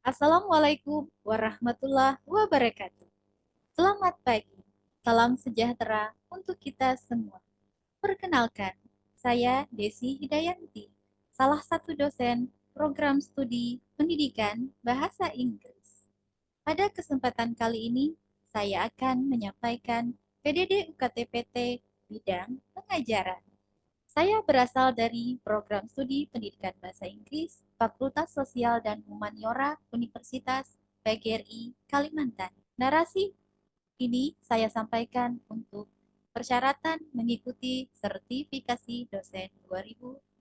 Assalamualaikum warahmatullahi wabarakatuh. Selamat pagi, salam sejahtera untuk kita semua. Perkenalkan, saya Desi Hidayanti, salah satu dosen program studi pendidikan bahasa Inggris. Pada kesempatan kali ini, saya akan menyampaikan PDD UKT-PT bidang pengajaran. Saya berasal dari program studi pendidikan bahasa Inggris, Fakultas Sosial dan Humaniora Universitas PGRI Kalimantan. Narasi ini saya sampaikan untuk persyaratan mengikuti sertifikasi dosen 2024.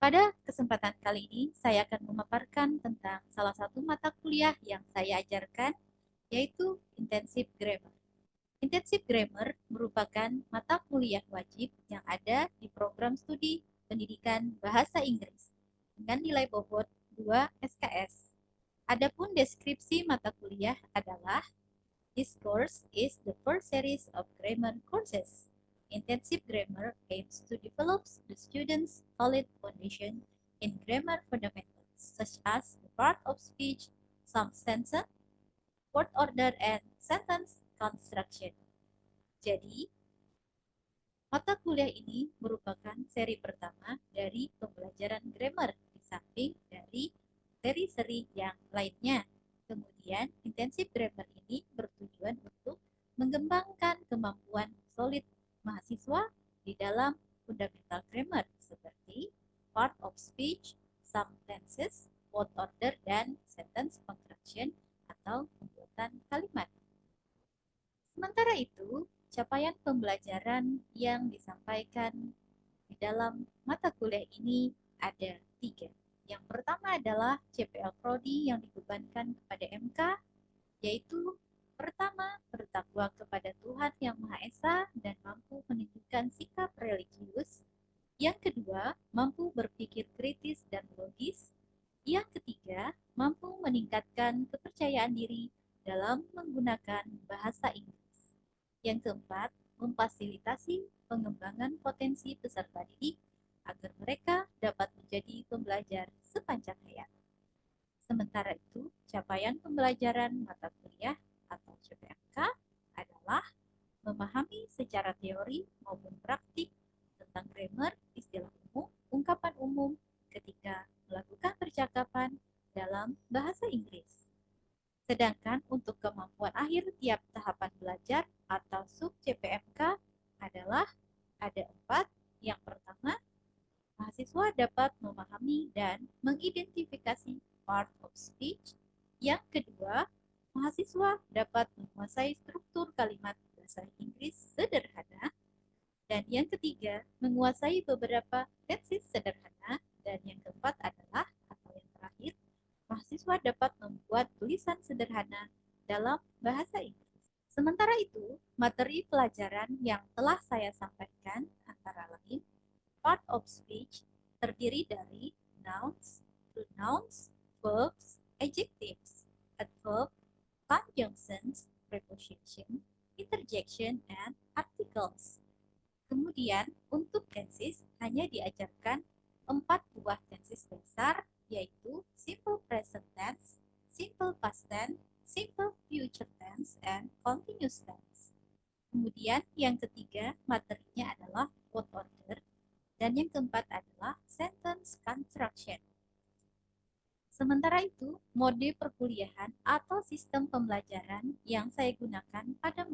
Pada kesempatan kali ini, saya akan memaparkan tentang salah satu mata kuliah yang saya ajarkan, yaitu Intensive Grammar. Intensive Grammar merupakan mata kuliah wajib yang ada di program studi pendidikan bahasa Inggris dengan nilai bobot 2 SKS. Adapun deskripsi mata kuliah adalah this course is the first series of grammar courses. Intensive grammar aims to develop the students' solid foundation in grammar fundamentals, such as the part of speech, some sentence, word order, and sentence construction. Jadi, mata kuliah ini merupakan seri pertama dari pembelajaran grammar di samping dari seri-seri yang lainnya. Kemudian, intensif grammar ini bertujuan untuk mengembangkan kemampuan solid mahasiswa di dalam fundamental grammar seperti part of speech, some tenses, word order, dan sentence construction atau pembuatan kalimat. Sementara itu, capaian pembelajaran yang disampaikan di dalam mata kuliah ini ada 3. Yang pertama adalah CPL Prodi yang dibebankan kepada MK, yaitu pertama, bertakwa kepada Tuhan Yang Maha Esa dan mampu menunjukkan sikap religius. Yang kedua, mampu berpikir kritis dan logis. Yang ketiga, mampu meningkatkan kepercayaan diri dalam menggunakan bahasa Inggris. Yang keempat, memfasilitasi pengembangan potensi peserta didik agar mereka dapat menjadi pembelajar sepanjang hayat. Sementara itu, capaian pembelajaran mata kuliah atau CPMK adalah memahami secara teori maupun praktik tentang grammar, istilah umum, ungkapan umum ketika melakukan percakapan dalam bahasa Inggris. Sedangkan untuk kemampuan akhir tiap tahapan belajar atau sub CPMK adalah ada 4. Yang pertama, mahasiswa dapat memahami dan mengidentifikasi part of speech. Yang kedua, mahasiswa dapat menguasai struktur kalimat bahasa Inggris sederhana. Dan yang ketiga, menguasai beberapa tenses sederhana. Dan yang keempat adalah, atau yang terakhir, mahasiswa dapat membuat tulisan sederhana dalam bahasa Inggris. Sementara itu, materi pelajaran yang telah saya sampaikan antara lain part of speech terdiri dari nouns, pronouns, verbs, adjectives, adverb, conjunctions, preposition, interjection, and articles. Kemudian, untuk tenses hanya diajarkan 4 buah tenses dasar, yaitu simple present tense, simple past tense, simple future tense, and continuous tense. Kemudian yang ketiga materinya adalah word order, dan yang keempat adalah sentence construction. Sementara itu, mode perkuliahan atau sistem pembelajaran yang saya gunakan pada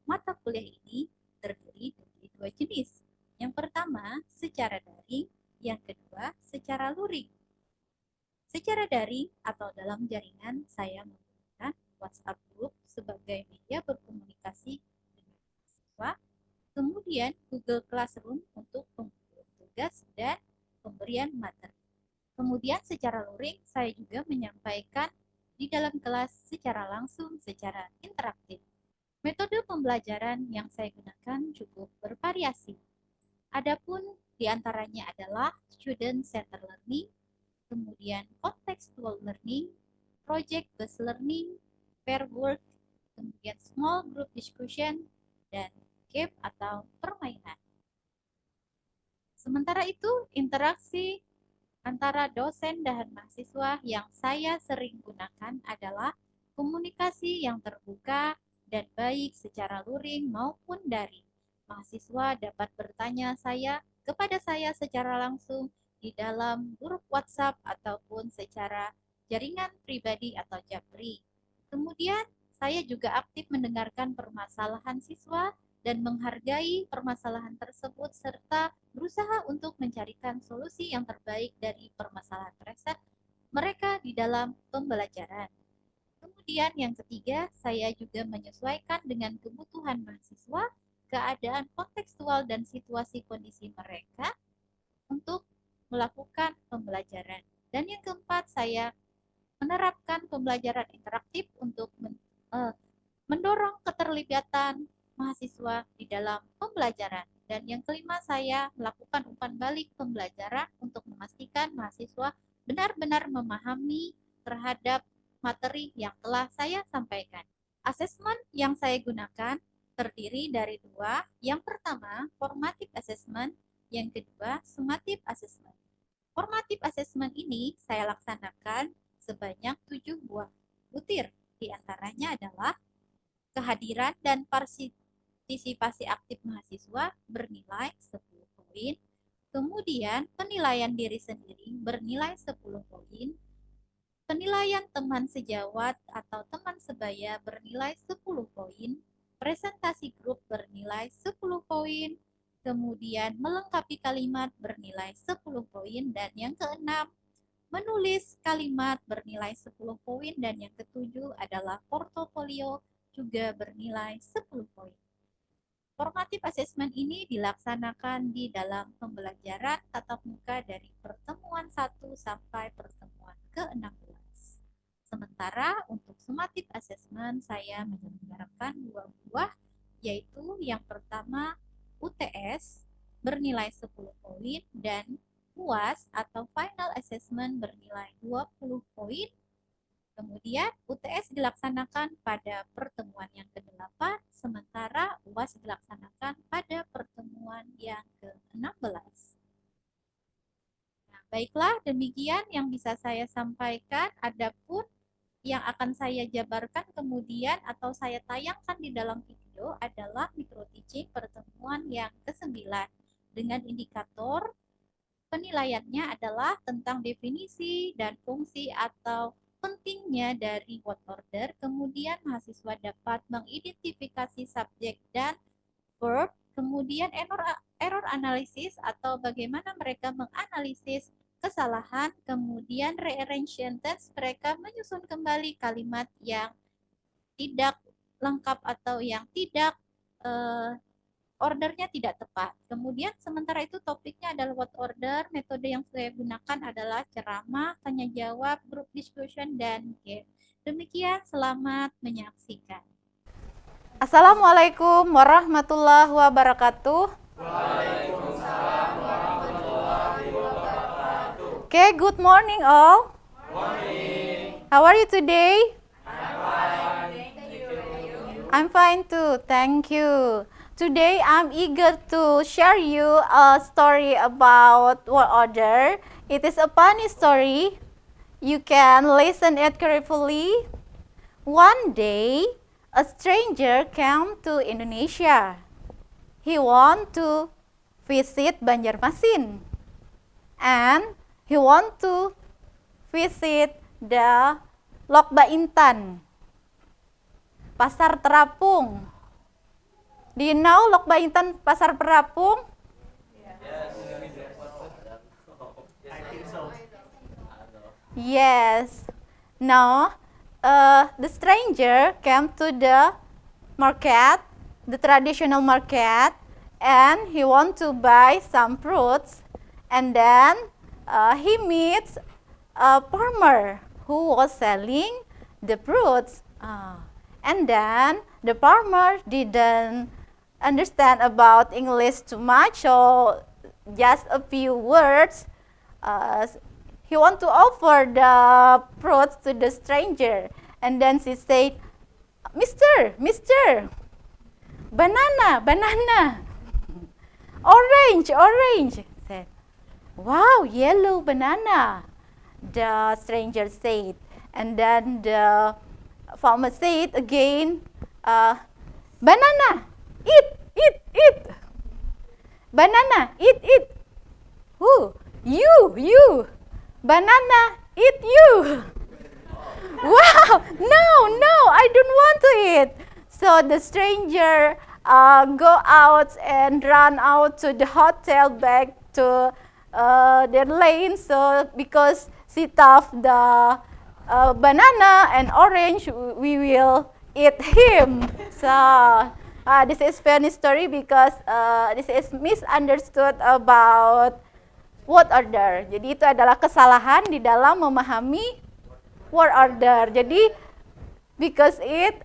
mata kuliah ini terdiri dari 2 jenis. Yang pertama, secara daring, yang kedua, secara luring. Secara daring atau dalam jaringan, saya menggunakan WhatsApp Group sebagai media berkomunikasi dengan mahasiswa, kemudian Google Classroom untuk pemberian tugas dan pemberian materi. Kemudian secara luring, saya juga menyampaikan di dalam kelas secara langsung, secara interaktif. Metode pembelajaran yang saya gunakan cukup bervariasi. Adapun diantaranya adalah student-centered learning, kemudian contextual learning, project-based learning, pair work, kemudian small group discussion, dan game atau permainan. Sementara itu, interaksi antara dosen dan mahasiswa yang saya sering gunakan gunakan adalah komunikasi yang terbuka dan baik secara luring maupun daring. Mahasiswa dapat bertanya kepada saya secara langsung di dalam grup WhatsApp ataupun secara jaringan pribadi atau japri. Kemudian, saya juga aktif mendengarkan permasalahan siswa dan menghargai permasalahan tersebut serta berusaha untuk mencarikan solusi yang terbaik dari permasalahan mereka di dalam pembelajaran. Kemudian yang ketiga, saya juga menyesuaikan dengan kebutuhan mahasiswa, keadaan kontekstual dan situasi kondisi mereka untuk melakukan pembelajaran. Dan yang keempat, saya menerapkan pembelajaran interaktif untuk mendorong keterlibatan mahasiswa di dalam pembelajaran. Dan yang kelima, saya melakukan umpan balik pembelajaran untuk memastikan mahasiswa benar-benar memahami terhadap materi yang telah saya sampaikan. Asesmen yang saya gunakan terdiri dari dua. Yang pertama, formative assessment. Yang kedua, summative assessment. Formative assessment ini saya laksanakan sebanyak 7 buah butir. Di antaranya adalah kehadiran dan partisipasi aktif mahasiswa bernilai 10 poin. Kemudian penilaian diri sendiri bernilai 10 poin. Penilaian teman sejawat atau teman sebaya bernilai 10 poin. Presentasi grup bernilai 10 poin. Kemudian melengkapi kalimat bernilai 10 poin. Dan yang keenam, menulis kalimat bernilai 10 poin. Dan yang ketujuh adalah portofolio juga bernilai 10 poin. Formative assessment ini dilaksanakan di dalam pembelajaran tatap muka dari pertemuan 1 sampai pertemuan ke-16. Sementara untuk summative assessment saya menyelenggarakan 2 buah, yaitu yang pertama UTS bernilai 10 poin dan UAS atau Final Assessment bernilai 20 poin. Kemudian UTS dilaksanakan pada pertemuan yang ke-8, sementara UAS dilaksanakan pada pertemuan yang ke-16. Nah, baiklah, demikian yang bisa saya sampaikan. Adapun yang akan saya jabarkan kemudian atau saya tayangkan di dalam video adalah micro teaching pertemuan yang ke-9 dengan indikator penilaiannya adalah tentang definisi dan fungsi atau pentingnya dari word order. Kemudian mahasiswa dapat mengidentifikasi subjek dan verb. Kemudian error analysis atau bagaimana mereka menganalisis kesalahan. Kemudian rearrange sentence, mereka menyusun kembali kalimat yang tidak lengkap atau yang tidak ordernya tidak tepat. Kemudian sementara itu topiknya adalah word order. Metode yang saya gunakan adalah ceramah, tanya jawab, group discussion, dan game. Demikian, selamat menyaksikan. Assalamualaikum warahmatullahi wabarakatuh. Waalaikumsalam warahmatullahi wabarakatuh. Okay, good morning all. Morning. How are you today? I'm fine. Thank you. I'm fine too, thank you. Today I'm eager to share you a story about word order. It is a funny story. You can listen it carefully. One day, a stranger came to Indonesia. He want to visit Banjarmasin. And he want to visit the Lok Baintan, Pasar Terapung. Do you know Lok Baintan, Pasar Terapung? Yes. Now, the stranger came to the market, the traditional market, and he want to buy some fruits. And then he meets a farmer who was selling the fruits. And then the farmer didn't understand about English too much, so just a few words. He want to offer the fruits to the stranger, and then she said, Mister, banana, orange, said. Wow, yellow banana, the stranger said. And then the farmer said again, banana, eat, eat, eat. Banana, eat, eat. Who? You. Banana, eat you. Wow, no, I don't want to eat. So the stranger go out and run out to the hotel back to their lane. So because she thought the banana and orange, we will eat him. So this is funny story because this is misunderstood about word order. Jadi itu adalah kesalahan di dalam memahami word order. Jadi because it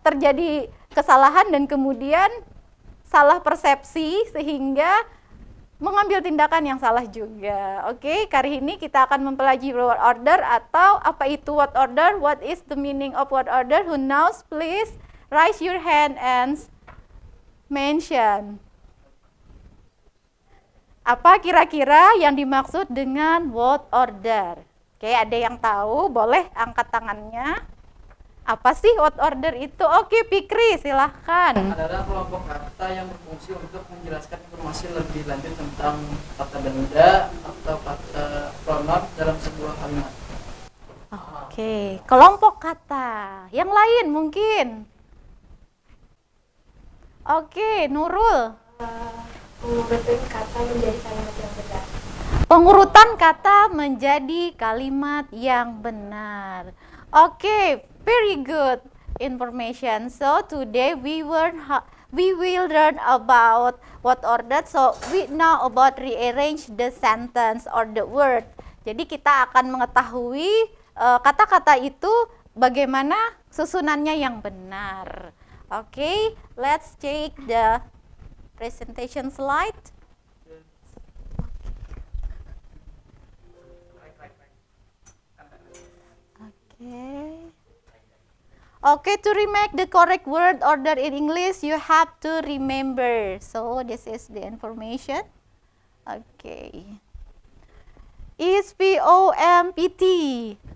terjadi kesalahan dan kemudian salah persepsi sehingga mengambil tindakan yang salah juga. Oke, kali ini kita akan mempelajari word order atau apa itu word order, what is the meaning of word order. Who knows, please raise your hand and mention. Apa kira-kira yang dimaksud dengan word order? Oke, ada yang tahu? Boleh angkat tangannya. Apa sih word order itu? Oke, Fikri, silahkan. Adalah kelompok kata yang berfungsi untuk menjelaskan informasi lebih lanjut tentang kata benda atau kata pronoun dalam sebuah kalimat. Oke, kelompok kata. Yang lain mungkin. Oke, Nurul. Pengurutan kata menjadi kalimat yang benar. Pengurutan kata menjadi kalimat yang benar. Oke, very good information. So today we will learn about word order. So we know about rearrange the sentence or the word. Jadi kita akan mengetahui kata-kata itu bagaimana susunannya yang benar. Oke, let's check the presentation slide. Okay, to remake the correct word order in English, you have to remember. So this is the information. Okay. Is POMPT.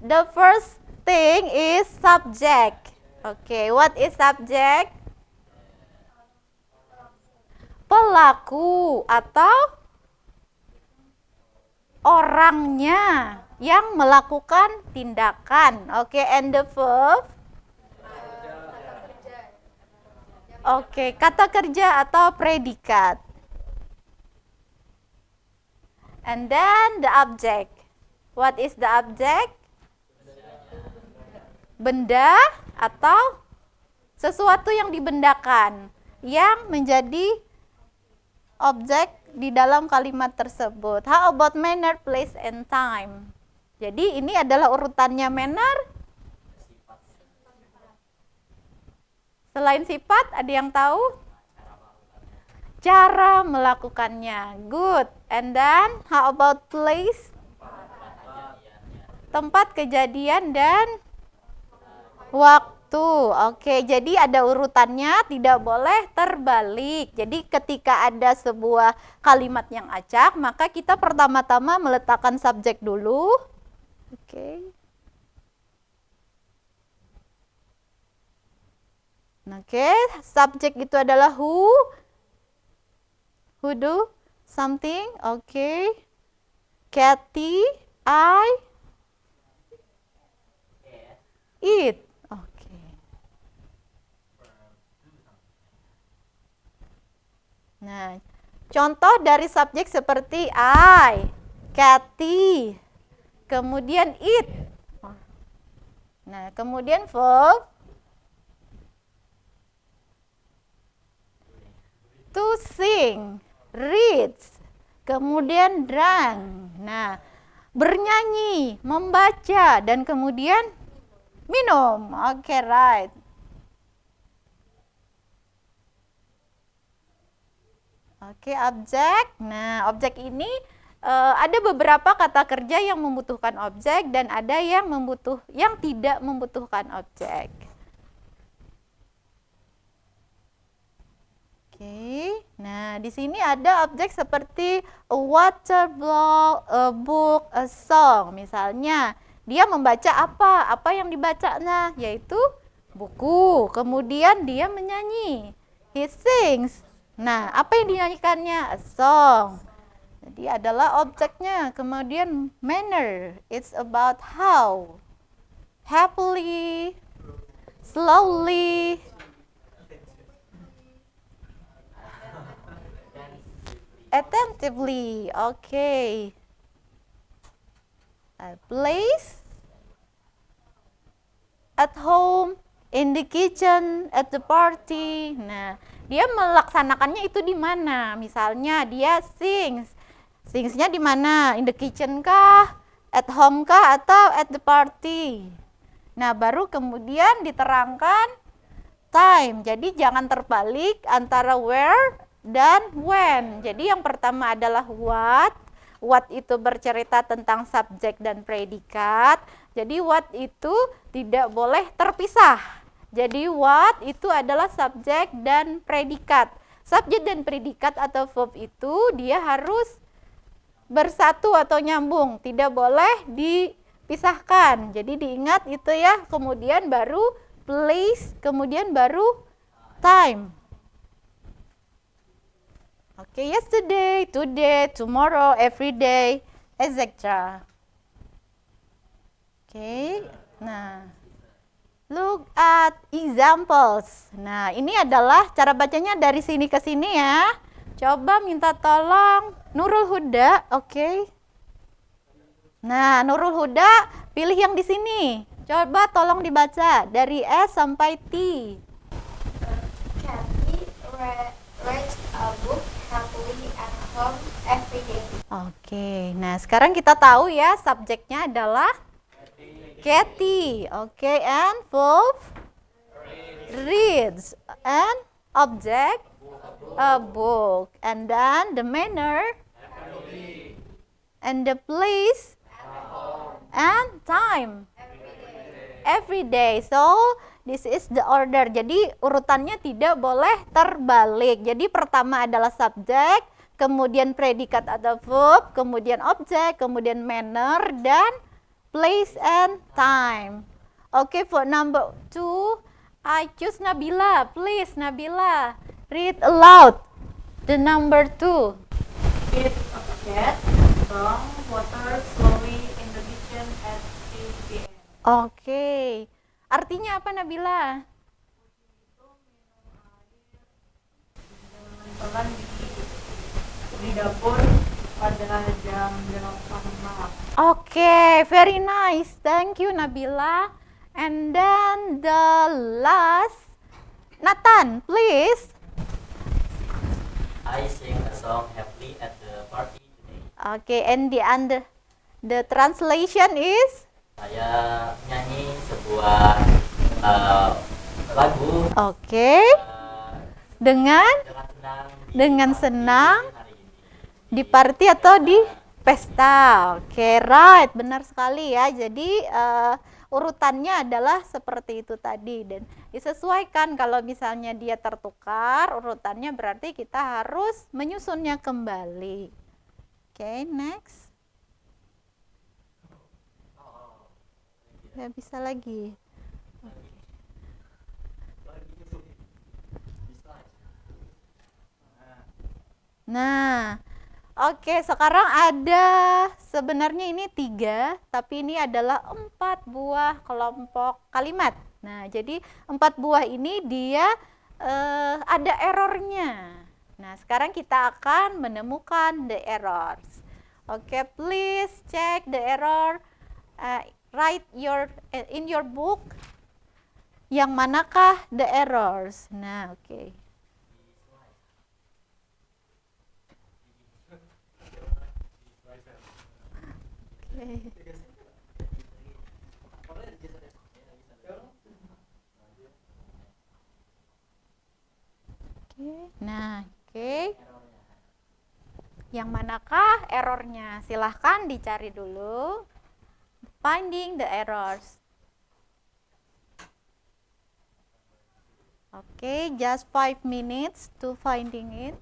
The first thing is subject. Okay, what is subject? Pelaku atau orangnya yang melakukan tindakan. Oke, and the verb? Oke, kata kerja atau predikat. And then the object. What is the object? Benda atau sesuatu yang dibendakan yang menjadi objek di dalam kalimat tersebut. How about manner, place, and time? Jadi ini adalah urutannya manner. Selain sifat, ada yang tahu? Cara melakukannya. Good. And then, how about place? Tempat kejadian dan waktu. Oke, jadi ada urutannya, tidak boleh terbalik. Jadi ketika ada sebuah kalimat yang acak, maka kita pertama-tama meletakkan subjek dulu. Oke. Oke, subjek itu adalah who do something. Oke. Kathy, I eat. Oke. Nah, contoh dari subjek seperti I, Kathy, kemudian eat. Nah, kemudian verb to sing, reads, kemudian drank. Nah, bernyanyi, membaca, dan kemudian minum. Oke, right. Oke, objek. Nah, objek ini ada beberapa kata kerja yang membutuhkan objek dan ada yang tidak membutuhkan objek. Oke, nah di sini ada objek seperti a water, block, a book, a song. Misalnya dia membaca apa? Apa yang dibacanya? Yaitu buku. Kemudian dia menyanyi. He sings. Nah, apa yang dinyanyikannya? A song. Jadi adalah objeknya. Kemudian manner. It's about how. Happily, slowly, attentively. Okay. A place, at home, in the kitchen, at the party. Nah, dia melaksanakannya itu di mana? Misalnya dia sings. Singsnya di mana? In the kitchen kah? At home kah? Atau at the party? Nah, baru kemudian diterangkan time. Jadi jangan terbalik antara where dan when. Jadi yang pertama adalah what. What itu bercerita tentang subjek dan predikat. Jadi what itu tidak boleh terpisah. Jadi what itu adalah subjek dan predikat. Subjek dan predikat atau verb itu dia harus bersatu atau nyambung, tidak boleh dipisahkan. Jadi diingat itu ya. Kemudian baru place, kemudian baru time. Oke, yesterday, today, tomorrow, every day, etc. Oke, nah, look at examples. Nah, ini adalah cara bacanya dari sini ke sini ya. Coba minta tolong Nurul Huda, oke. Nah, Nurul Huda, pilih yang di sini. Coba tolong dibaca dari S sampai T. Kathy writes a book happily at home every day. Oke, nah sekarang kita tahu ya subjeknya adalah Kathy. Oke, and verb reads, and object a book, and then the manner and the place and time every day. So this is the order. Jadi urutannya tidak boleh terbalik. Jadi pertama adalah subjek, kemudian predikat atau verb, kemudian objek, kemudian manner dan place and time. Okay, for number 2, I choose Nabila. Please, Nabila, read aloud the number 2. Eat a cat, drunk water slowly in the kitchen at 8 p.m. Oke, artinya apa Nabila? Pelan di dapur pada jam 8 malam. Oke, very nice. Thank you Nabila. And then the last, Nathan, please. I sing a song happily at the party today. Okay, and the translation is? Saya nyanyi sebuah lagu Oke, dengan dengan senang senang hari ini. di party atau di pesta. Oke, right, benar sekali ya. Jadi urutannya adalah seperti itu tadi dan disesuaikan. Kalau misalnya dia tertukar urutannya, berarti kita harus menyusunnya kembali. Oke, next. Nggak bisa lagi. Nah, oke, sekarang ada sebenarnya ini 3, tapi ini adalah 4 buah kelompok kalimat. Nah, jadi 4 buah ini dia ada errornya. Nah, sekarang kita akan menemukan the errors. Oke, please check the error. Write in your book yang manakah the errors. Nah, oke. Nah, oke. Yang manakah errornya? Silahkan dicari dulu. Finding the errors. Oke, just 5 minutes to finding it.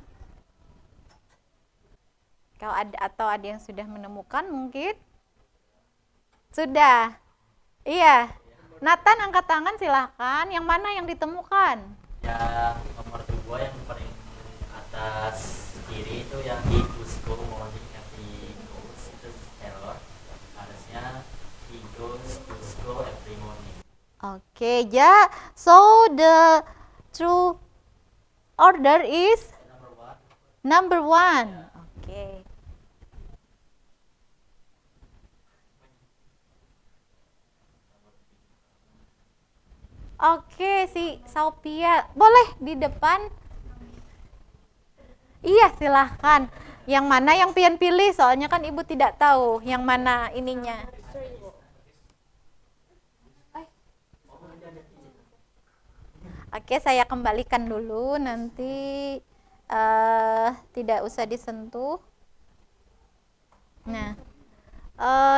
Kalau ada yang sudah menemukan mungkin. Sudah. Iya. Nathan angkat tangan silahkan. Yang mana yang ditemukan? Yang nomor 2 yang paling atas kiri itu yang he goes go morning every goes itu error. Harusnya he goes go every morning. Oke, ya. So the true order is Number 1. number 1. Oke. Oke, si Sophia. Boleh di depan? Iya, silahkan. Yang mana yang pian pilih? Soalnya kan ibu tidak tahu yang mana ininya. Oke, saya kembalikan dulu. Nanti tidak usah disentuh. Nah,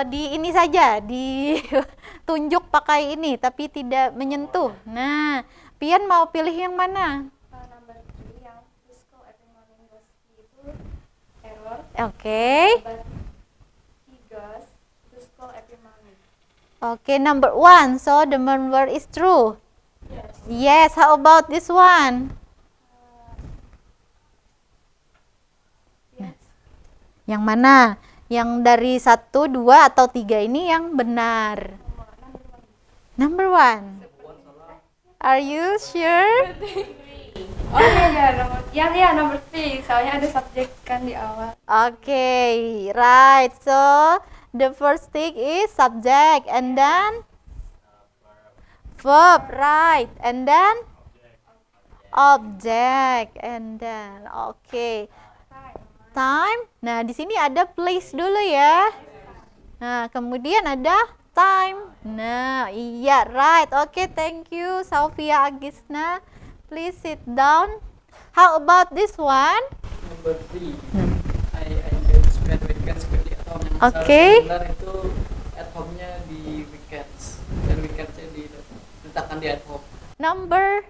di ini saja, ditunjuk pakai ini, tapi tidak menyentuh. Nah, Pian mau pilih yang mana? Number 3 yang to school every morning goes itu error. Oke. But he goes to school every morning. Oke, number 1. So the number is true. Yes, how about this one? Yes. Yang mana? Yang dari 1, 2, atau 3 ini yang benar? Number 1. Are you sure? Oh iya nomor 3. Soalnya ada subjek kan di awal. Okay, right. So the first thing is subject and then verb, right? And then object and then okay. Time. Nah, di sini ada place dulu ya. Nah, kemudian ada time. Nah, iya, right. Okay, thank you, Sophia Agisna. Please sit down. How about this one? Number 3. I enjoy to spend weekends quickly at home. Yang Oke. seharusnya benar itu at home-nya di weekends dan weekends-nya diletakkan di at home. Number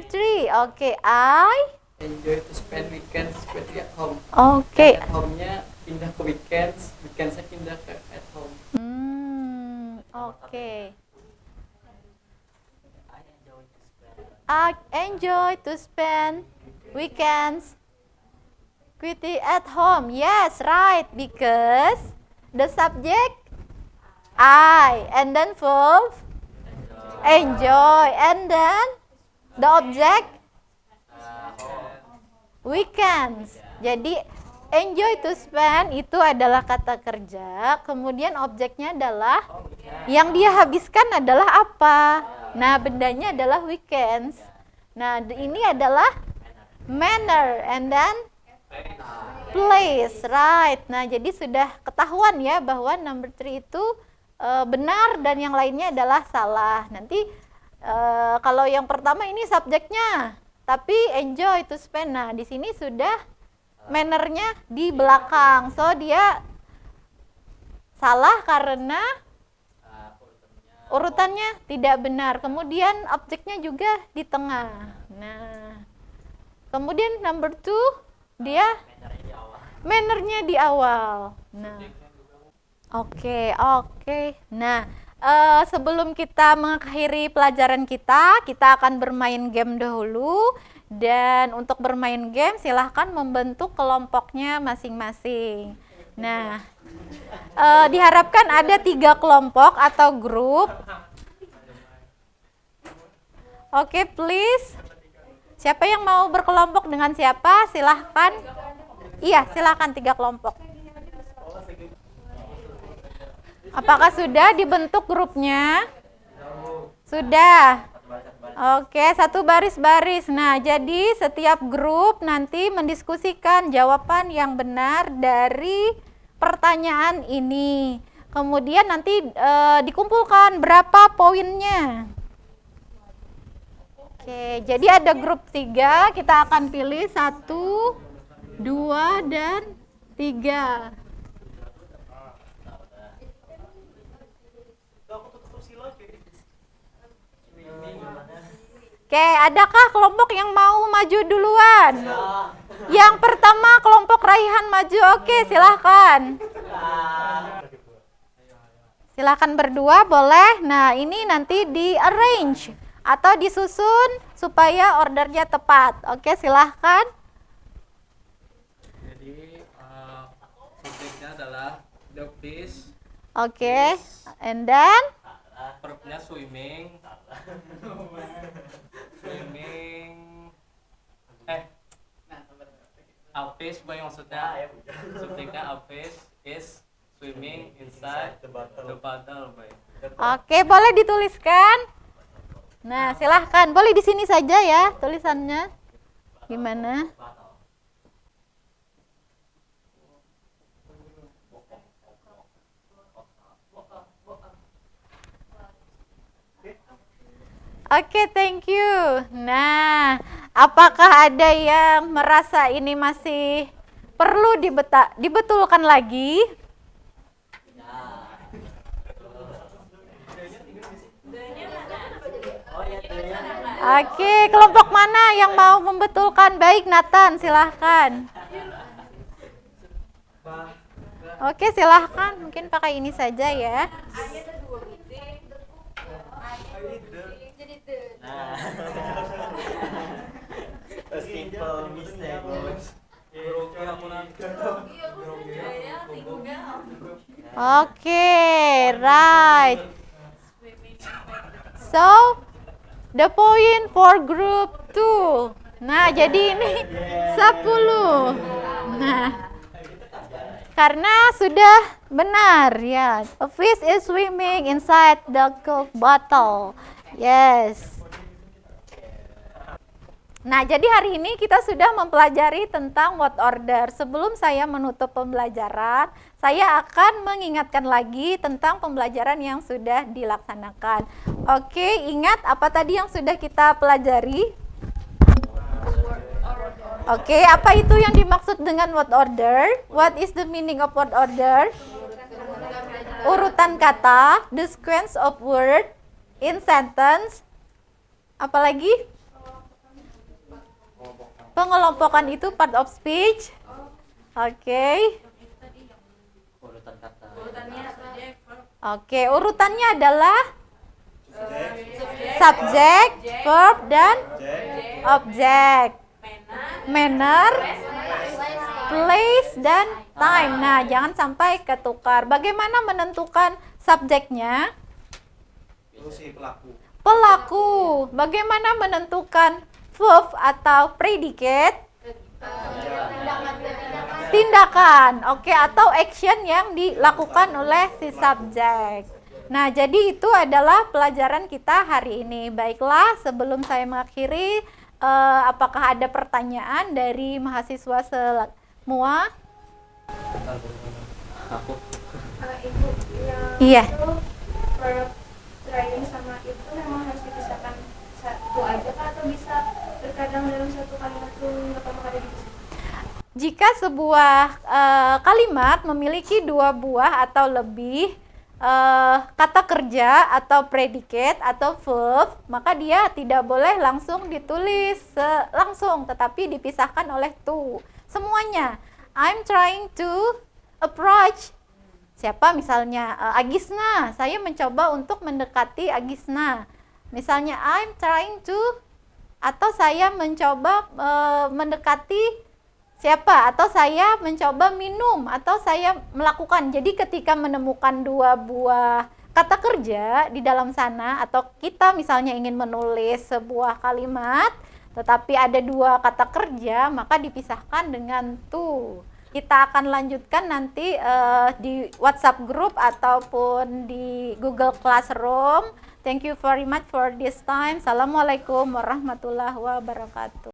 3. Okay, I Enjoy to spend weekends quickly at home. okay. At home-nya pindah ke weekends, weekends-nya pindah ke at home. Okay. I enjoy to spend I enjoy to spend weekends quickly at home. Yes, right. Because the subject I and then verb enjoy and then the object weekends. Jadi enjoy to spend itu adalah kata kerja, kemudian objeknya adalah yang dia habiskan adalah apa? Nah, bendanya adalah weekends. Nah, ini adalah manner and then place, right? Nah, jadi sudah ketahuan ya bahwa number 3 itu benar dan yang lainnya adalah salah. Nanti kalau yang pertama ini subjeknya, tapi enjoy to spend. Nah, di sini sudah mannernya di belakang. So, dia salah karena urutannya tidak benar. Kemudian objeknya juga di tengah. Nah, kemudian number 2 dia mannernya di awal. Nah, oke. Nah, sebelum kita mengakhiri pelajaran kita akan bermain game dahulu. Dan untuk bermain game silahkan membentuk kelompoknya masing-masing. Nah, diharapkan ada 3 kelompok atau grup. Oke, please. Siapa yang mau berkelompok dengan siapa? Silahkan. Iya, silahkan 3 kelompok. Apakah sudah dibentuk grupnya? Sudah. Oke, 1 baris-baris. Nah, jadi setiap grup nanti mendiskusikan jawaban yang benar dari pertanyaan ini. Kemudian nanti dikumpulkan berapa poinnya. Oke, jadi ada grup 3, kita akan pilih 1, 2, dan 3. Oke, adakah kelompok yang mau maju duluan? Yang pertama kelompok Raihan maju. Oke, silahkan. Silakan berdua boleh. Nah, ini nanti di arrange atau disusun supaya ordernya tepat. Oke, silahkan. Jadi subjeknya adalah the fish, Oke, and then verbnya swimming, a fish boy maksudnya subjeknya a fish is swimming inside the bottle boy. oke, boleh dituliskan. Nah, silahkan. Boleh di sini saja ya tulisannya. Gimana? Oke, thank you. Nah, apakah ada yang merasa ini masih perlu dibetulkan lagi? Oke, kelompok mana yang mau membetulkan? Baik, Nathan, silahkan. Oke, silahkan. Mungkin pakai ini saja ya. A simple mistake. Oke, right. So, the point for group 2. Nah, jadi ini 10. Nah, karena sudah benar ya. A fish is swimming inside the Coke bottle. Yes. Nah, jadi hari ini kita sudah mempelajari tentang word order. Sebelum saya menutup pembelajaran, saya akan mengingatkan lagi tentang pembelajaran yang sudah dilaksanakan. Oke, ingat apa tadi yang sudah kita pelajari? Oke, apa itu yang dimaksud dengan word order? What is the meaning of word order? Urutan kata, the sequence of word in sentence. Apalagi? Pengelompokan itu part of speech. Oke. Urutan kata. Oke, urutannya adalah subject, verb, dan object. Manner, place, dan time. Nah, jangan sampai ketukar. Bagaimana menentukan subjeknya? Pelaku. Bagaimana menentukan verb atau predicate? Tindakan, oke, atau action yang dilakukan oleh si subjek. Nah, jadi itu adalah pelajaran kita hari ini. Baiklah, sebelum saya mengakhiri, apakah ada pertanyaan dari mahasiswa semua? Ibu, yang Iya. itu verb trying sama itu memang harus dipisahkan satu aja kah, atau bisa terkadang dalam satu kalimat itu nggak apa-apa ada dipisah? Jika sebuah kalimat memiliki dua buah atau lebih kata kerja atau predicate atau verb, maka dia tidak boleh langsung ditulis langsung, tetapi dipisahkan oleh to. Semuanya. I'm trying to approach. Siapa misalnya? Agisna. Saya mencoba untuk mendekati Agisna. Misalnya I'm trying to, atau saya mencoba mendekati siapa, atau saya mencoba minum, atau saya melakukan. Jadi ketika menemukan dua buah kata kerja di dalam sana, atau kita misalnya ingin menulis sebuah kalimat tetapi ada dua kata kerja, maka dipisahkan dengan to. Kita akan lanjutkan nanti di WhatsApp group ataupun di Google Classroom. Thank you very much for this time. Assalamualaikum warahmatullahi wabarakatuh.